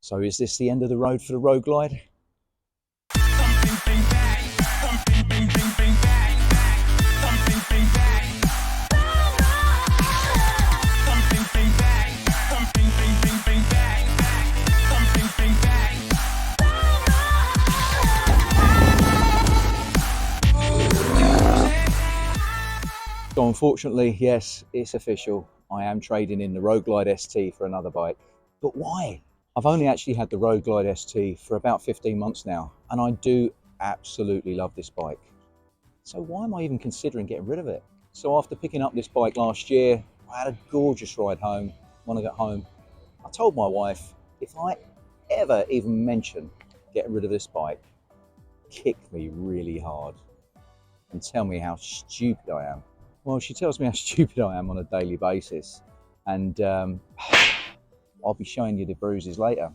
So is this the end of the road for the Road Glide? So unfortunately, yes, it's official. I am trading in the Road Glide ST for another bike. But why? I've only actually had the Road Glide ST for about 15 months now, and I do absolutely love this bike. So why am I even considering getting rid of it? So after picking up this bike last year, I had a gorgeous ride home. When I got home, I told my wife, if I ever even mention getting rid of this bike, kick me really hard and tell me how stupid I am. Well, she tells me how stupid I am on a daily basis, and I'll be showing you the bruises later.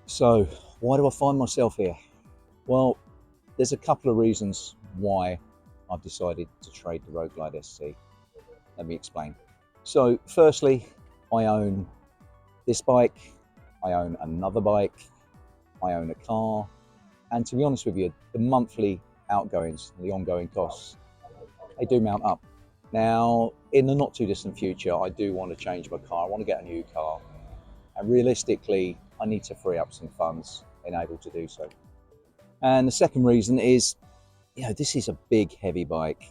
So why do I find myself here? Well, there's a couple of reasons why I've decided to trade the Road Glide ST. Let me explain. So firstly, I own this bike, I own another bike, I own a car, and to be honest with you, the monthly outgoings, the ongoing costs, they do mount up. Now, in the not too distant future, I do want to change my car. I want to get a new car. And realistically, I need to free up some funds in able to do so. And the second reason is, this is a big, heavy bike.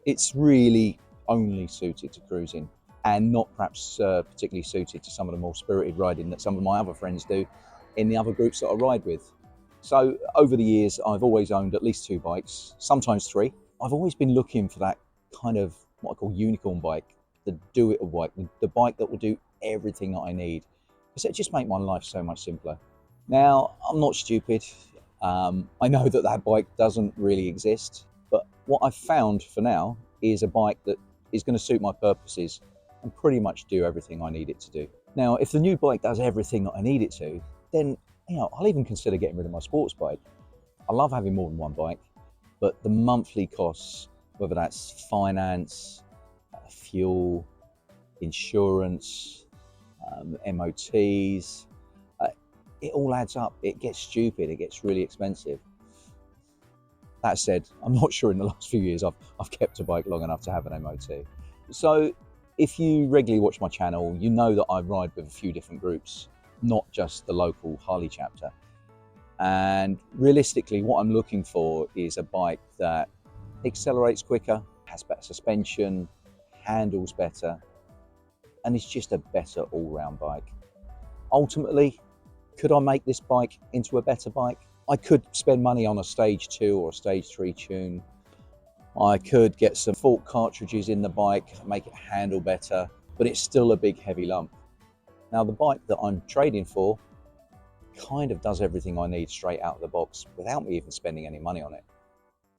It's really only suited to cruising and not perhaps particularly suited to some of the more spirited riding that some of my other friends do in the other groups that I ride with. So over the years, I've always owned at least 2 bikes, sometimes 3. I've always been looking for that kind of what I call unicorn bike, the do-it-all bike, the bike that will do everything that I need. Because it just makes my life so much simpler. Now, I'm not stupid. I know that that bike doesn't really exist, but what I've found for now is a bike that is going to suit my purposes and pretty much do everything I need it to do. Now, if the new bike does everything that I need it to, then I'll even consider getting rid of my sports bike. I love having more than one bike, but the monthly costs, whether that's finance, fuel, insurance, MOTs, it all adds up. It gets stupid, it gets really expensive. That said, I'm not sure in the last few years I've kept a bike long enough to have an MOT. So if you regularly watch my channel, you know that I ride with a few different groups, not just the local Harley chapter. And realistically, what I'm looking for is a bike that accelerates quicker, has better suspension, handles better, and it's just a better all-round bike. Ultimately, could I make this bike into a better bike? I could spend money on a stage 2 or a stage 3 tune. I could get some fault cartridges in the bike, make it handle better, but it's still a big heavy lump. Now the bike that I'm trading for kind of does everything I need straight out of the box without me even spending any money on it.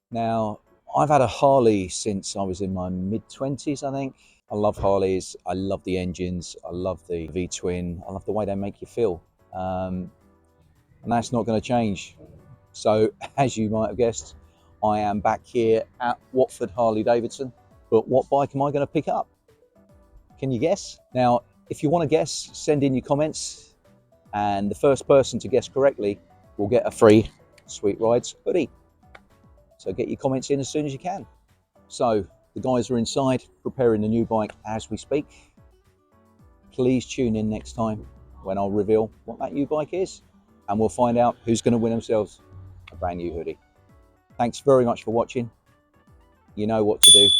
Now, I've had a Harley since I was in my mid-20s, I think. I love Harleys, I love the engines, I love the V-twin, I love the way they make you feel. And that's not going to change. So, as you might have guessed, I am back here at Watford Harley-Davidson. But what bike am I going to pick up? Can you guess? Now, if you want to guess, send in your comments, and the first person to guess correctly will get a free Sweet Rides hoodie. So get your comments in as soon as you can. So the guys are inside preparing the new bike as we speak. Please tune in next time when I'll reveal what that new bike is, and we'll find out who's going to win themselves a brand new hoodie. Thanks very much for watching. You know what to do, and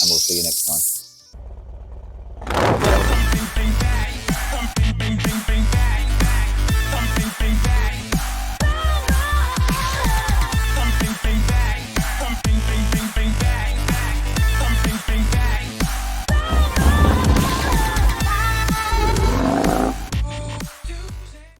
we'll see you next time.